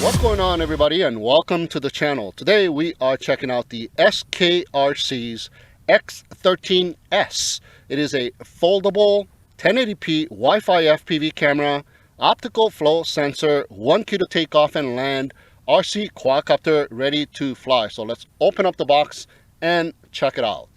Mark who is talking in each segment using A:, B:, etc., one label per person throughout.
A: What's going on, everybody, and welcome to the channel. Today we are checking out the SKRC's X13S. It is a foldable 1080p Wi-Fi FPV camera, optical flow sensor, 1 key to take off and land, RC Quadcopter ready to fly. So let's open up the box and check it out.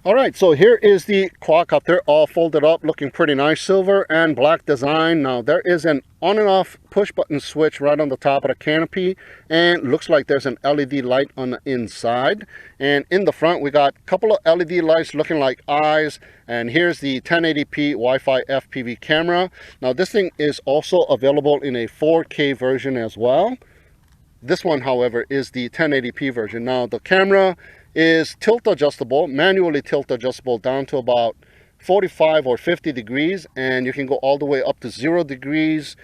A: All right, so here is the quadcopter all folded up, looking pretty nice, silver and black design. Now there is an on and off push button switch right on the top of the canopy, and looks like there's an LED light on the inside. And in the front we got a couple of LED lights looking like eyes, and here's the 1080p Wi-Fi FPV camera. Now this thing is also available in a 4K version as well. This one, however, is the 1080p version. Now the camera is tilt adjustable, manually tilt adjustable down to about 45 or 50 degrees, and you can go all the way up to 0 degrees,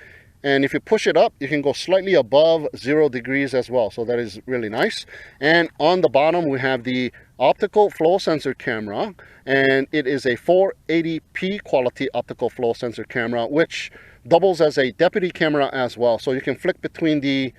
A: and if you push it up you can go slightly above 0 degrees as well. So that is really nice. And on the bottom we have the optical flow sensor camera, and it is a 480p quality optical flow sensor camera, which doubles as a deputy camera as well. So you can flick between the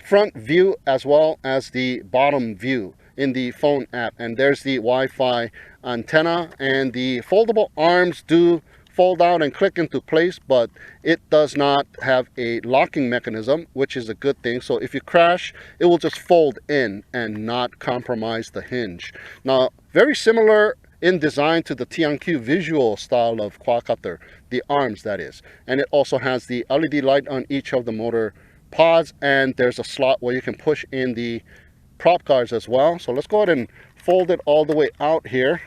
A: front view as well as the bottom view in the phone app. And there's the Wi-Fi antenna, and the foldable arms do fold out and click into place, but it does not have a locking mechanism, which is a good thing. So if you crash, it will just fold in and not compromise the hinge. Now, very similar in design to the TNQ visual style of quadcopter, the arms that is. And it also has the LED light on each of the motor pods, and there's a slot where you can push in the prop guards as well. So let's go ahead and fold it all the way out here,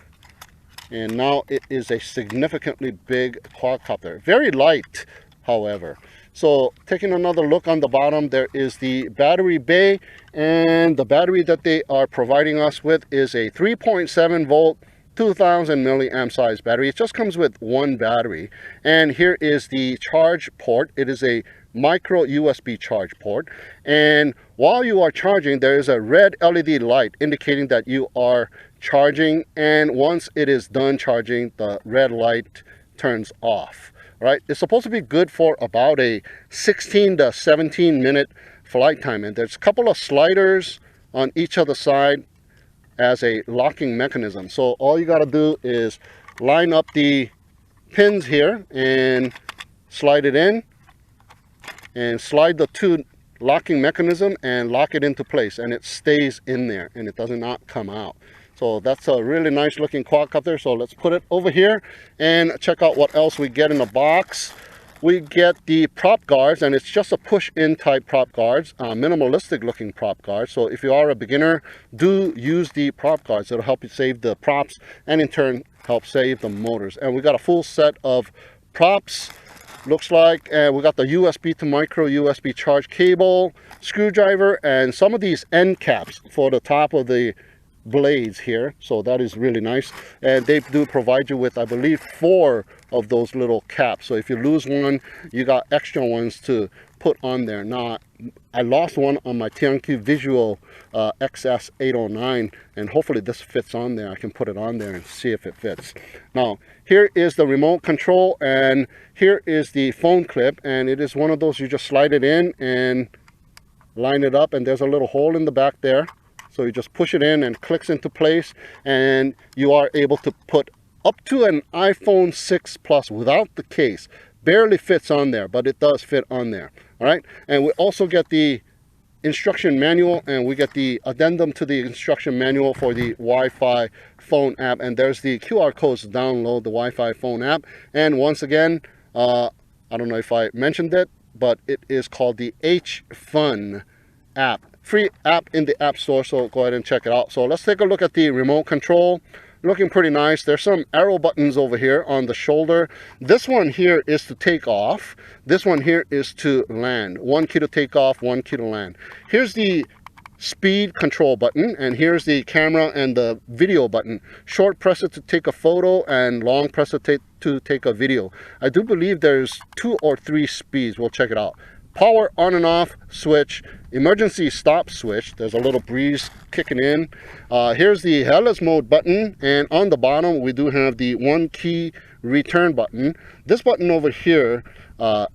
A: and now it is a significantly big quadcopter, very light however. So taking another look on the bottom, there is the battery bay, and the battery that they are providing us with is a 3.7 volt 2000 milliamp size battery. It just comes with one battery. And here is the charge port. It is a micro USB charge port, and while you are charging there is a red LED light indicating that you are charging, and once it is done charging the red light turns off. Right, it's supposed to be good for about a 16 to 17 minute flight time, and there's a couple of sliders on each other side as a locking mechanism. So all you got to do is line up the pins here and slide it in, and slide the two locking mechanism and lock it into place, and it stays in there and it does not come out. So that's a really nice looking quadcopter. So let's put it over here and check out what else we get in the box. We get the prop guards, and it's just a push-in type prop guards, minimalistic looking prop guards. So if you are a beginner, do use the prop guards. It'll help you save the props and in turn help save the motors. And we got a full set of props, looks like, and we got the USB to micro USB charge cable, screwdriver, and some of these end caps for the top of the blades here. So that is really nice, and they do provide you with, I believe, 4 of those little caps. So if you lose one, you got extra ones to put on there. Now I lost one on my TNQ visual XS809, and hopefully this fits on there. I can put it on there and see if it fits. Now here is the remote control, and here is the phone clip, and it is one of those you just slide it in and line it up, and there's a little hole in the back there. So you just push it in and clicks into place, and you are able to put up to an iPhone 6 Plus without the case. Barely fits on there, but it does fit on there. All right, and we also get the instruction manual, and we get the addendum to the instruction manual for the Wi-Fi phone app, and there's the QR codes to download the Wi-Fi phone app. And once again, I don't know if I mentioned it, but it is called the H-Fun app. Free app in the App Store, so go ahead and check it out. So let's take a look at the remote control. Looking pretty nice. There's some arrow buttons over here on the shoulder. This one here is to take off. This one here is to land. 1 key to take off, 1 key to land. Here's the speed control button, and here's the camera and the video button. Short press it to take a photo, and long press it to take a video. I do believe there's 2 or 3 speeds. We'll check it out. Power on and off switch, emergency stop switch. There's a little breeze kicking in. Here's the headless mode button, and on the bottom we do have the 1 key return button. This button over here,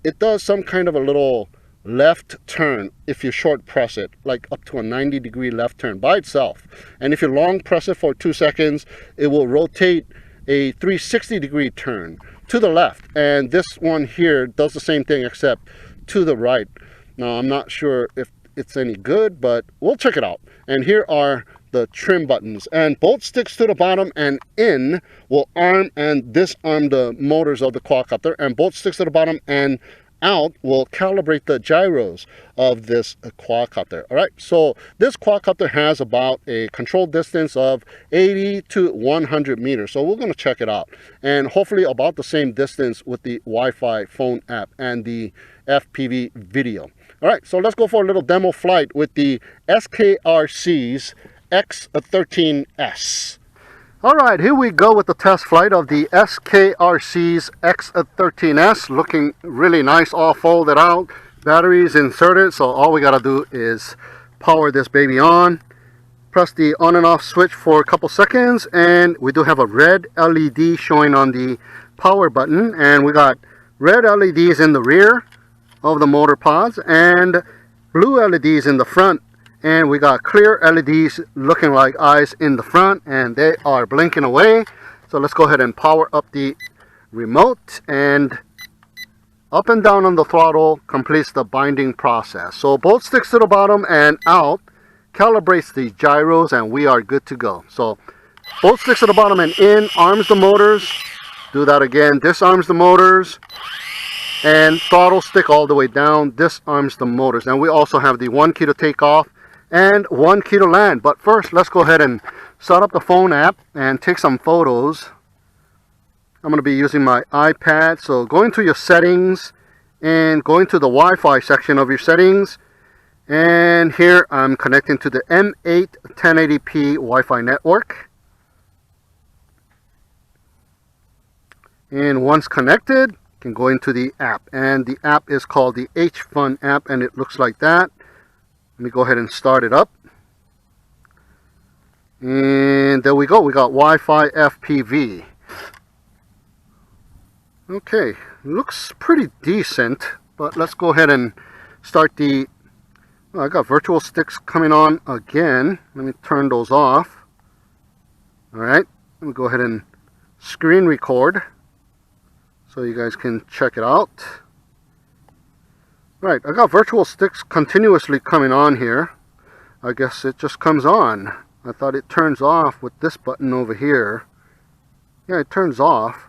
A: it does some kind of a little left turn if you short press it, like up to a 90-degree left turn by itself. And if you long press it for 2 seconds, it will rotate a 360-degree turn to the left. And this one here does the same thing except to the right. Now, I'm not sure if it's any good, but we'll check it out. And here are the trim buttons, and both sticks to the bottom and in will arm and disarm the motors of the quadcopter, and both sticks to the bottom and out will calibrate the gyros of this quadcopter. All right, so this quadcopter has about a control distance of 80 to 100 meters, so we're going to check it out, and hopefully about the same distance with the Wi-Fi phone app and the FPV video. All right, so let's go for a little demo flight with the SKRC's X13S. All right, here we go with the test flight of the SKRC's X13S. Looking really nice, all folded out, batteries inserted. So all we gotta do is power this baby on, press the on and off switch for a couple seconds, and we do have a red LED showing on the power button, and we got red LEDs in the rear of the motor pods and blue LEDs in the front. And we got clear LEDs looking like eyes in the front, and they are blinking away. So let's go ahead and power up the remote, and up and down on the throttle completes the binding process. So both sticks to the bottom and out calibrates the gyros, and we are good to go. So both sticks to the bottom and in arms the motors. Do that again, disarms the motors, and throttle stick all the way down disarms the motors. And we also have the 1 key to take off and 1 key to land. But first, let's go ahead and start up the phone app and take some photos. I'm going to be using my iPad. So going to your settings and going to the Wi-Fi section of your settings, and here I'm connecting to the M8 1080p Wi-Fi network. And once connected, you can go into the app, and the app is called the H-Fun app, and it looks like that. Let me go ahead and start it up. And there we go. We got Wi-Fi FPV. Okay, looks pretty decent, but let's go ahead and start the... Oh, I got virtual sticks coming on again. Let me turn those off. All right, let me go ahead and screen record so you guys can check it out. Right, I got virtual sticks continuously coming on here. I guess it just comes on. I thought it turns off with this button over here. Yeah, it turns off,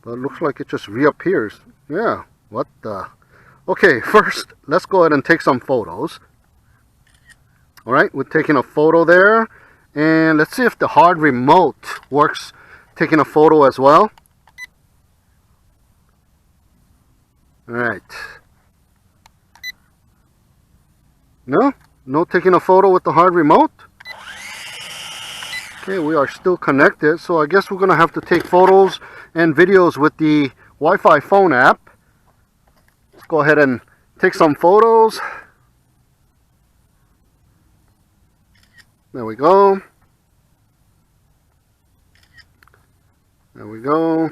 A: but it looks like it just reappears. Yeah, what the... Okay, first, let's go ahead and take some photos. All right, we're taking a photo there, and let's see if the hard remote works taking a photo as well. All right. No taking a photo with the hard remote. Okay, we are still connected, so I guess we're gonna have to take photos and videos with the Wi-Fi phone app. Let's go ahead and take some photos. There we go. There we go.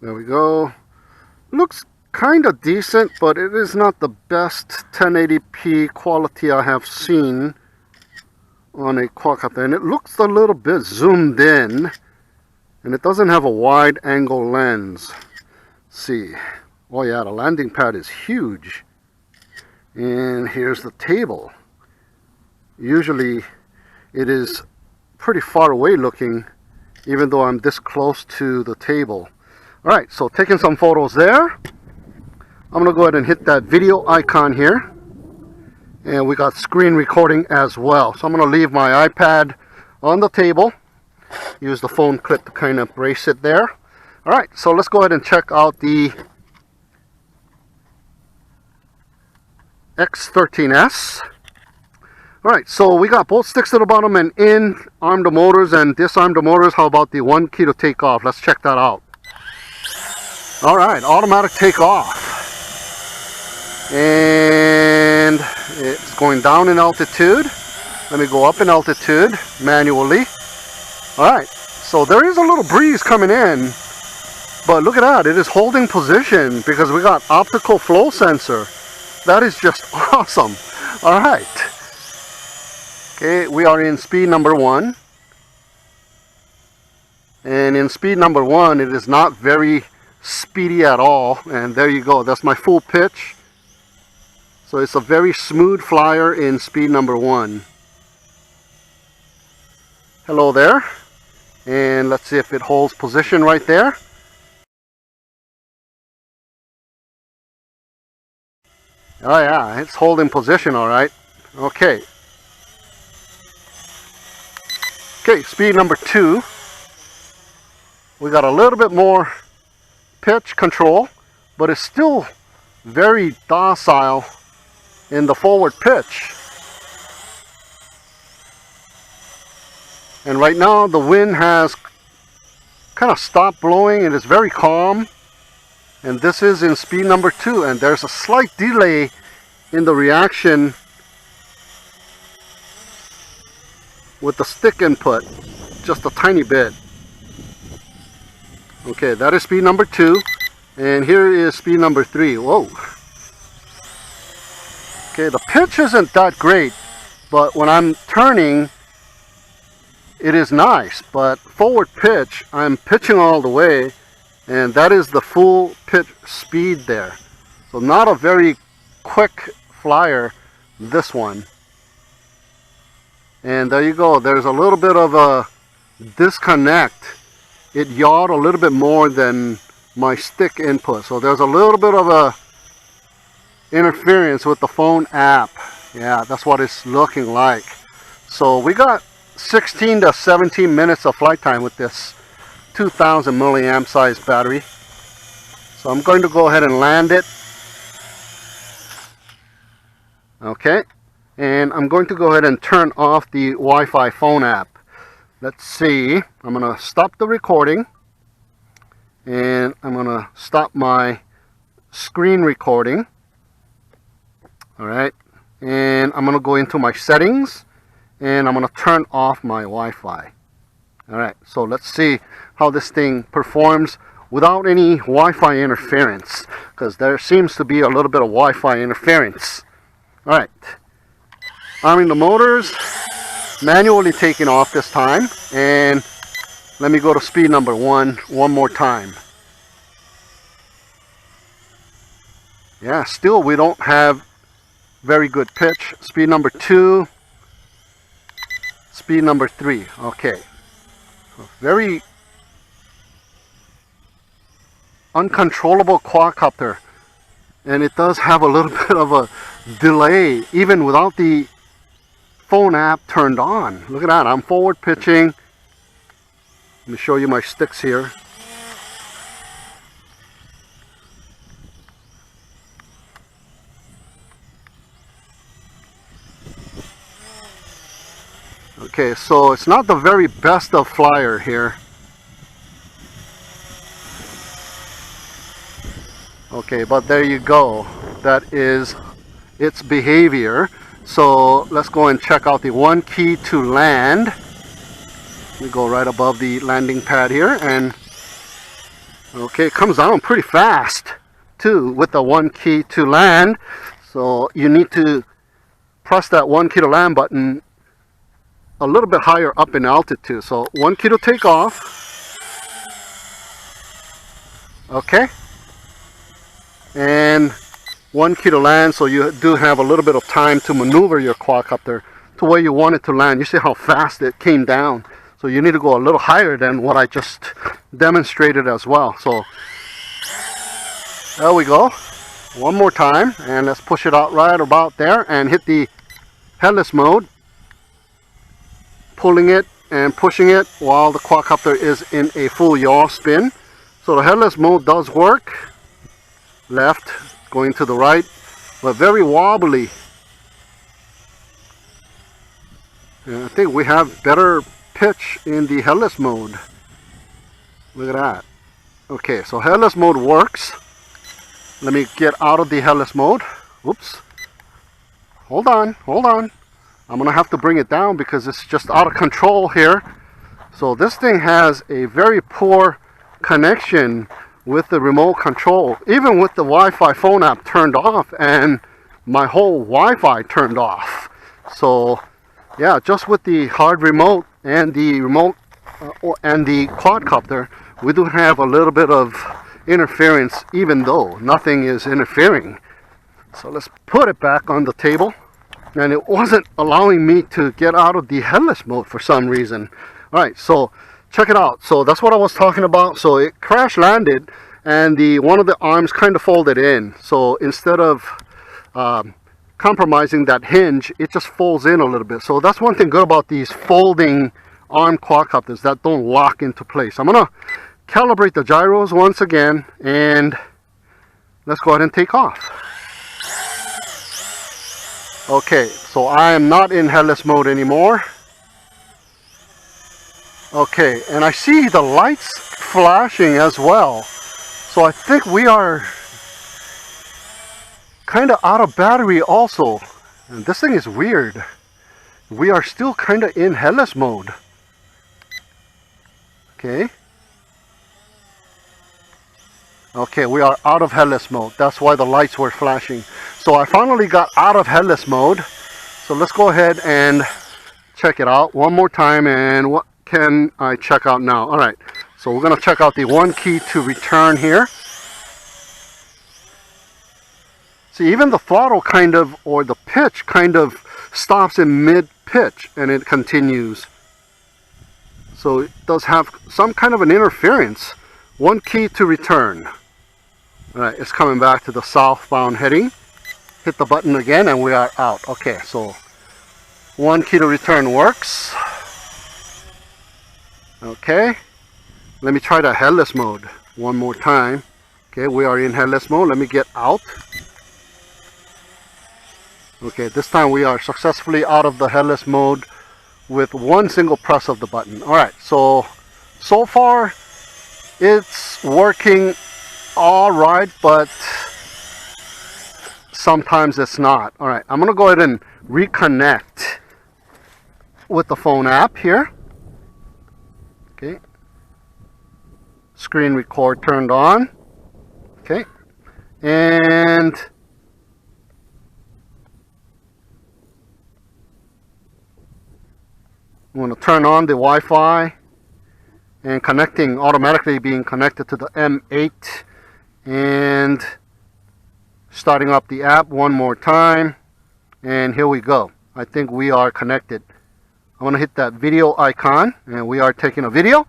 A: There we go. Looks kind of decent, but it is not the best 1080p quality I have seen on a quadcopter, and it looks a little bit zoomed in, and it doesn't have a wide angle lens. Let's see. Oh yeah, the landing pad is huge, and here's the table. Usually it is pretty far away looking, even though I'm this close to the table. All right, so taking some photos there. I'm gonna go ahead and hit that video icon here, and we got screen recording as well. So I'm gonna leave my iPad on the table, use the phone clip to kind of brace it there. All right, so let's go ahead and check out the X13S. All right, so we got both sticks to the bottom and in, arm the motors and disarm the motors. How about the 1 key to take off? Let's check that out. All right, automatic takeoff. And it's going down in altitude. Let me go up in altitude manually. All right, so there is a little breeze coming in, But look at that, it is holding position because we got optical flow sensor. That is just awesome. All right. Okay, we are in speed number 1. And in speed number 1, it is not very speedy at all. And there you go, that's my full pitch. So it's a very smooth flyer in speed number 1. Hello there. And let's see if it holds position right there. Oh yeah, it's holding position all right. Okay. Okay, speed number 2. We got a little bit more pitch control, but it's still very docile in the forward pitch. And right now the wind has kind of stopped blowing. It is very calm. And this is in speed number 2, and there's a slight delay in the reaction with the stick input, just a tiny bit. Okay, that is speed number 2, and here is speed number 3. Whoa. Okay, the pitch isn't that great, but when I'm turning, it is nice. But forward pitch, I'm pitching all the way. And that is the full pitch speed there. So not a very quick flyer, this one. And there you go. There's a little bit of a disconnect. It yawed a little bit more than my stick input. So there's a little bit of a interference with the phone app. Yeah, that's what it's looking like. So we got 16 to 17 minutes of flight time with this 2000 milliamp size battery. So I'm going to go ahead and land it. Okay, and I'm going to go ahead and turn off the Wi-Fi phone app. Let's see, I'm going to stop the recording, and I'm going to stop my screen recording. Alright, and I'm going to go into my settings, and I'm going to turn off my Wi-Fi. Alright, so let's see how this thing performs without any Wi-Fi interference, because there seems to be a little bit of Wi-Fi interference. Alright, arming the motors, manually taking off this time, and let me go to speed number 1 one more time. Yeah, still we don't have very good pitch. Speed number 2, speed number 3. Okay. Very uncontrollable quadcopter, and it does have a little bit of a delay even without the phone app turned on. Look at that, I'm forward pitching. Let me show you my sticks here. Okay, so it's not the very best of flyer here. Okay, but there you go. That is its behavior. So let's go and check out the 1 key to land. We go right above the landing pad here, and okay, it comes down pretty fast too with the 1 key to land. So you need to press that 1 key to land button a little bit higher up in altitude. So 1 key to take off. Okay, and 1 key to land, so you do have a little bit of time to maneuver your quadcopter to where you want it to land. You see how fast it came down. So you need to go a little higher than what I just demonstrated as well. So there we go. One more time, and let's push it out right about there and hit the headless mode, pulling it and pushing it while the quadcopter is in a full yaw spin. So the headless mode does work. Left, going to the right, but very wobbly. And I think we have better pitch in the headless mode. Look at that. Okay, so headless mode works. Let me get out of the headless mode. Oops. Hold on, hold on. I'm gonna have to bring it down because it's just out of control here. So this thing has a very poor connection with the remote control, even with the Wi-Fi phone app turned off and my whole Wi-Fi turned off. So yeah, just with the hard remote and the remote and the quadcopter, we do have a little bit of interference, even though nothing is interfering. So let's put it back on the table. And it wasn't allowing me to get out of the headless mode for some reason. All right, so check it out. So that's what I was talking about. So it crash landed and one of the arms kind of folded in. So instead of compromising that hinge, it just folds in a little bit. So that's one thing good about these folding arm quadcopters, that don't lock into place. I'm gonna calibrate the gyros once again, and let's go ahead and take off. Okay, so I am not in headless mode anymore. Okay, and I see the lights flashing as well. So I think we are kind of out of battery also. And this thing is weird. We are still kind of in headless mode. Okay. Okay, we are out of headless mode. That's why the lights were flashing. So I finally got out of headless mode. So let's go ahead and check it out one more time. And what can I check out now? All right, so we're going to check out the one key to return here. See, even the throttle kind of, or the pitch kind of stops in mid pitch and it continues. So it does have some kind of an interference. One key to return. All right, it's coming back to the southbound heading. Hit the button again and we are out. Okay, so one key to return works. Okay, let me try the headless mode one more time. Okay, we are in headless mode. Let me get out. Okay, this time we are successfully out of the headless mode with one single press of the button. All right, so far it's working all right, but sometimes it's not. All right, I'm gonna go ahead and reconnect with the phone app here. Okay, screen record turned on. Okay, and I'm going to turn on the Wi-Fi and automatically being connected to the M8, and starting up the app one more time, and here we go. I think we are connected. I'm going to hit that video icon and we are taking a video.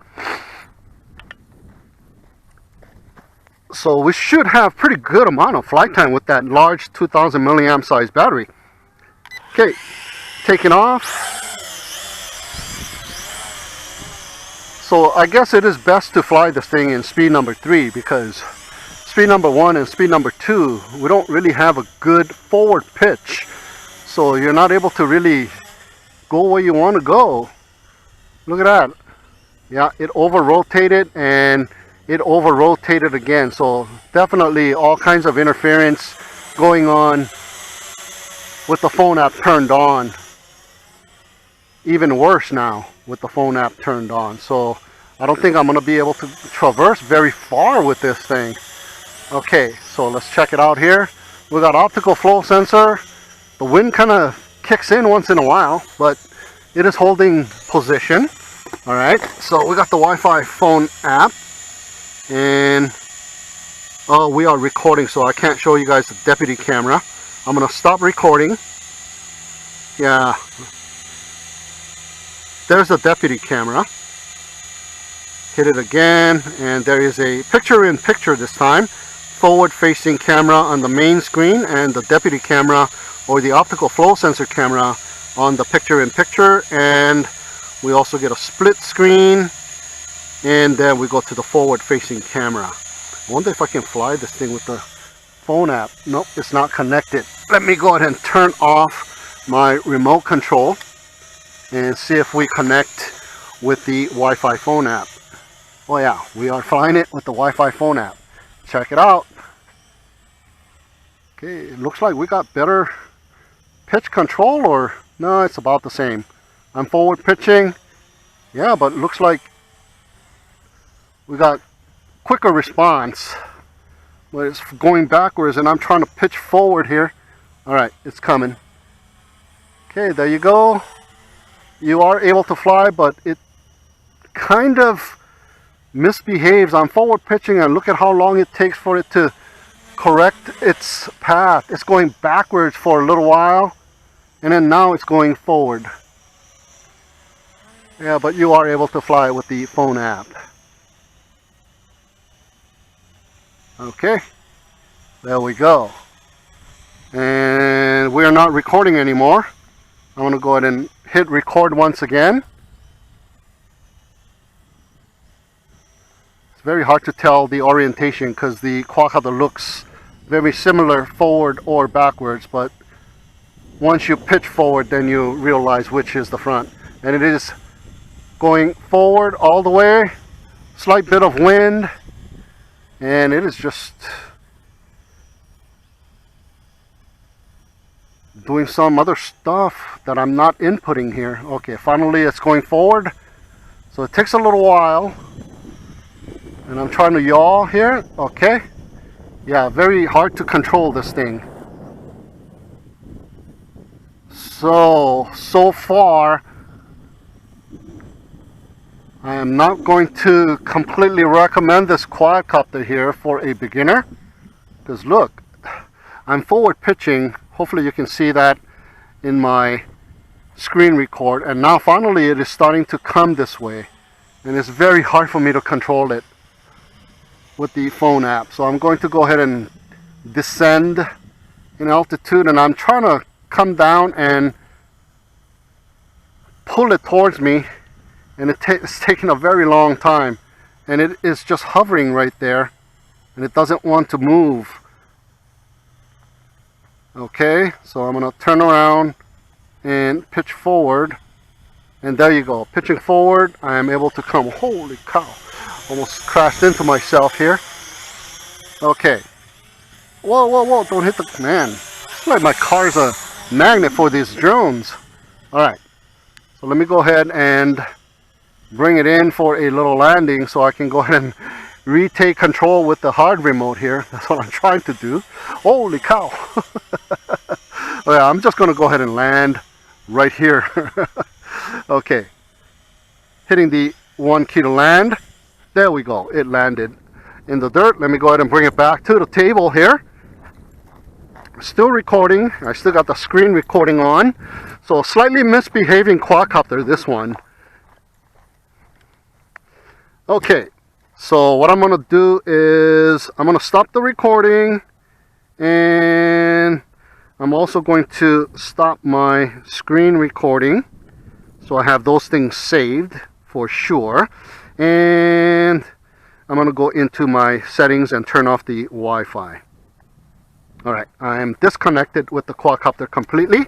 A: So we should have pretty good amount of flight time with that large 2000 milliamp size battery. Okay, taking off. So I guess it is best to fly this thing in speed number 3, because speed number 1 and speed number 2, we don't really have a good forward pitch. So you're not able to really go where you want to go. Look at that. Yeah, it over-rotated and it over-rotated again. So definitely all kinds of interference going on with the phone app turned on. Even worse now with the phone app turned on. So I don't think I'm going to be able to traverse very far with this thing. Okay, so let's check it out here. We got optical flow sensor. The wind kind of kicks in once in a while, but it is holding position. All right, so we got the Wi-Fi phone app, and we are recording, so I can't show you guys the deputy camera. I'm going to stop recording. Yeah. There's a deputy camera. Hit it again, and there is a picture-in-picture this time. Forward-facing camera on the main screen, and the deputy camera or the optical flow sensor camera on the picture-in-picture. And we also get a split screen, and then we go to the forward-facing camera. I wonder if I can fly this thing with the phone app. Nope, it's not connected. Let me go ahead and turn off my remote control and see if we connect with the Wi-Fi phone app. Oh yeah, we are flying it with the Wi-Fi phone app. Check it out. Okay, it looks like we got better pitch control, or no, it's about the same. I'm forward pitching. Yeah, but it looks like we got quicker response. But it's going backwards and I'm trying to pitch forward here. Alright, it's coming. Okay, there you go. You are able to fly, but it kind of misbehaves. I'm forward pitching and look at how long it takes for it to correct its path. It's going backwards for a little while and then now it's going forward. Yeah, but you are able to fly with the phone app. Okay, there we go. And we are not recording anymore. I'm going to go ahead and hit record once again. It's very hard to tell the orientation because the quadcopter looks very similar forward or backwards, but once you pitch forward then you realize which is the front. And it is going forward all the way, slight bit of wind, and it is just doing some other stuff that I'm not inputting here. Okay, finally it's going forward, so it takes a little while and I'm trying to yaw here. Okay, yeah, very hard to control this thing. So far I am not going to completely recommend this quadcopter here for a beginner, because look, I'm forward pitching. Hopefully you can see that in my screen record, and now finally it is starting to come this way and it's very hard for me to control it with the phone app. So I'm going to go ahead and descend in altitude, and I'm trying to come down and pull it towards me, and it's taking a very long time, and it is just hovering right there and it doesn't want to move. Okay, so I'm going to turn around and pitch forward, and there you go, pitching forward. I am able to come. Holy cow, almost crashed into myself here. Okay, whoa, don't hit the man. It's like my car's a magnet for these drones. Alright, so let me go ahead and bring it in for a little landing so I can go ahead and retake control with the hard remote here. That's what I'm trying to do. Holy cow. Oh, yeah, I'm just going to go ahead and land right here. Okay, hitting the 1 key to land. There we go, it landed in the dirt. Let me go ahead and bring it back to the table here. Still recording. I still got the screen recording on. So slightly misbehaving quadcopter, this one. Okay, so what I'm going to do is I'm going to stop the recording, and I'm also going to stop my screen recording so I have those things saved for sure. And I'm going to go into my settings and turn off the Wi-Fi. Alright, I'm disconnected with the quadcopter completely.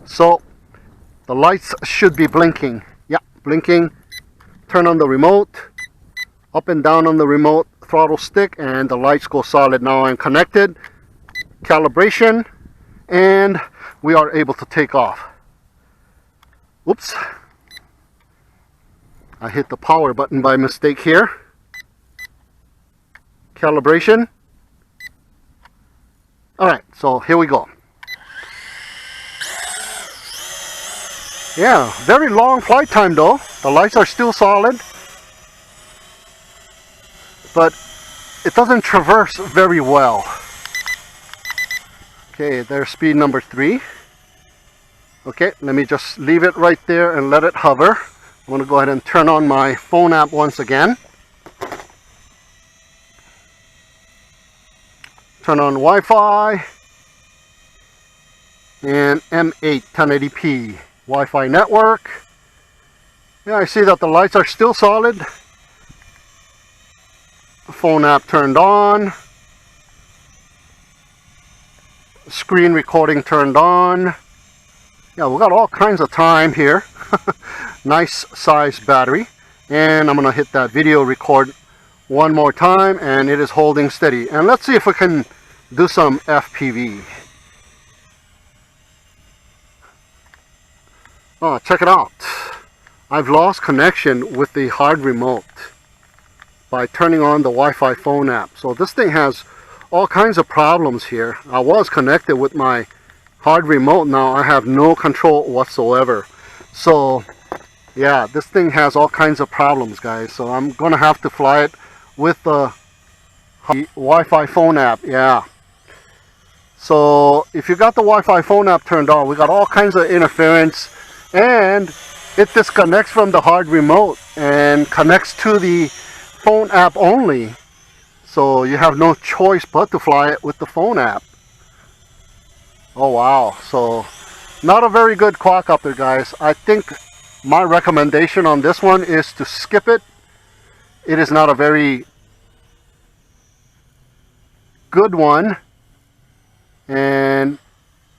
A: So the lights should be blinking. Yeah, blinking. Turn on the remote, up and down on the remote throttle stick, and the lights go solid. Now I'm connected, calibration, and we are able to take off. Oops, I hit the power button by mistake here. Calibration. Alright, so here we go. Yeah, very long flight time though. The lights are still solid, but it doesn't traverse very well. Okay, there's speed number 3. Okay, let me just leave it right there and let it hover. I'm going to go ahead and turn on my phone app once again. Turn on Wi-Fi and M8 1080p Wi-Fi network. Yeah, I see that the lights are still solid. The phone app turned on. Screen recording turned on. Yeah, we got all kinds of time here. Nice size battery. And I'm going to hit that video record one more time, and it is holding steady. And let's see if we can do some FPV. Oh, check it out. I've lost connection with the hard remote. by turning on the Wi-Fi phone app. So this thing has all kinds of problems here. I was connected with my hard remote. Now I have no control whatsoever. So yeah, this thing has all kinds of problems, guys. So I'm gonna have to fly it with the Wi-Fi phone app. Yeah. So if you got the Wi-Fi phone app turned on, we got all kinds of interference, and it disconnects from the hard remote and connects to the phone app only. So you have no choice but to fly it with the phone app. Oh wow, so not a very good quadcopter, guys. I think my recommendation on this one is to skip it. It is not a very good one, and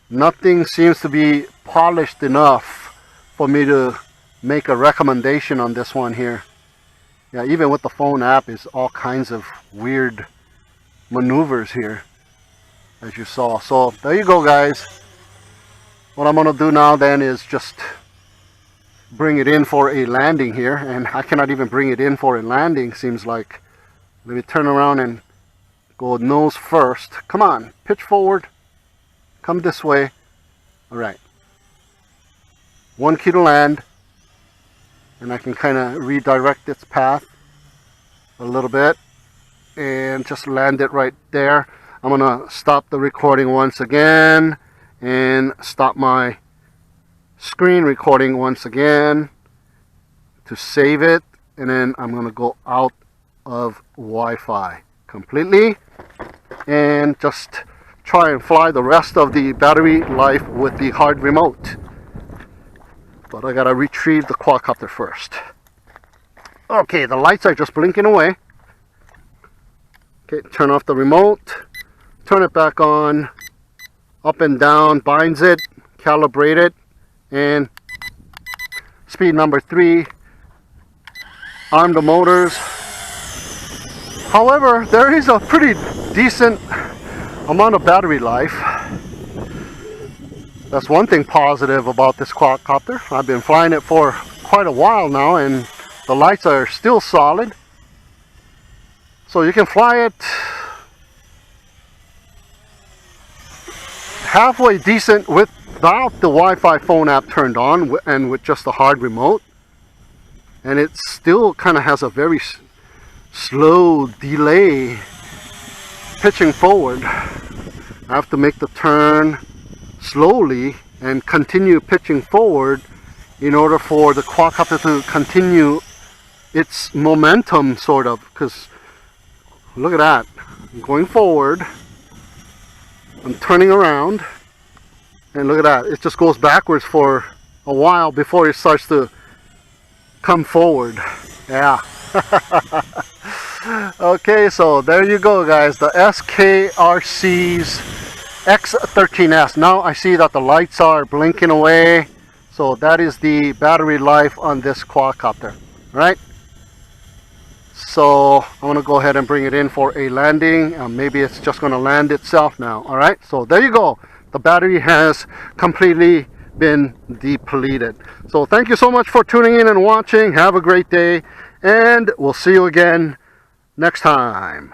A: nothing seems to be polished enough for me to make a recommendation on this one here. Yeah, even with the phone app is all kinds of weird maneuvers here, as you saw. So there you go, guys. What I'm gonna do now then is just bring it in for a landing here, and I cannot even bring it in for a landing, seems like. Let me turn around and go nose first. Come on, pitch forward. Come this way. All right. 1 key to land. And I can kind of redirect its path a little bit and just land it right there. I'm gonna stop the recording once again and stop my screen recording once again to save it, and then I'm gonna go out of Wi-Fi completely and just try and fly the rest of the battery life with the hard remote. But I gotta retrieve the quadcopter first. Okay, the lights are just blinking away. Okay, turn off the remote, turn it back on, up and down, binds it, calibrate it, and speed number 3, arm the motors. However, there is a pretty decent amount of battery life. That's one thing positive about this quadcopter. I've been flying it for quite a while now, and the lights are still solid. So you can fly it halfway decent without the Wi-Fi phone app turned on and with just the hard remote. And it still kind of has a very slow delay pitching forward. I have to make the turn slowly and continue pitching forward in order for the quadcopter to continue its momentum, sort of, because look at that. I'm going forward, I'm turning around, and look at that, it just goes backwards for a while before it starts to come forward. Yeah. Okay, so there you go, guys, the SKRC's X13S. Now I see that the lights are blinking away, so that is the battery life on this quadcopter, right? So I'm gonna go ahead and bring it in for a landing. Maybe it's just gonna land itself now. All right, so there you go, the battery has completely been depleted. So thank you so much for tuning in and watching. Have a great day, and we'll see you again next time.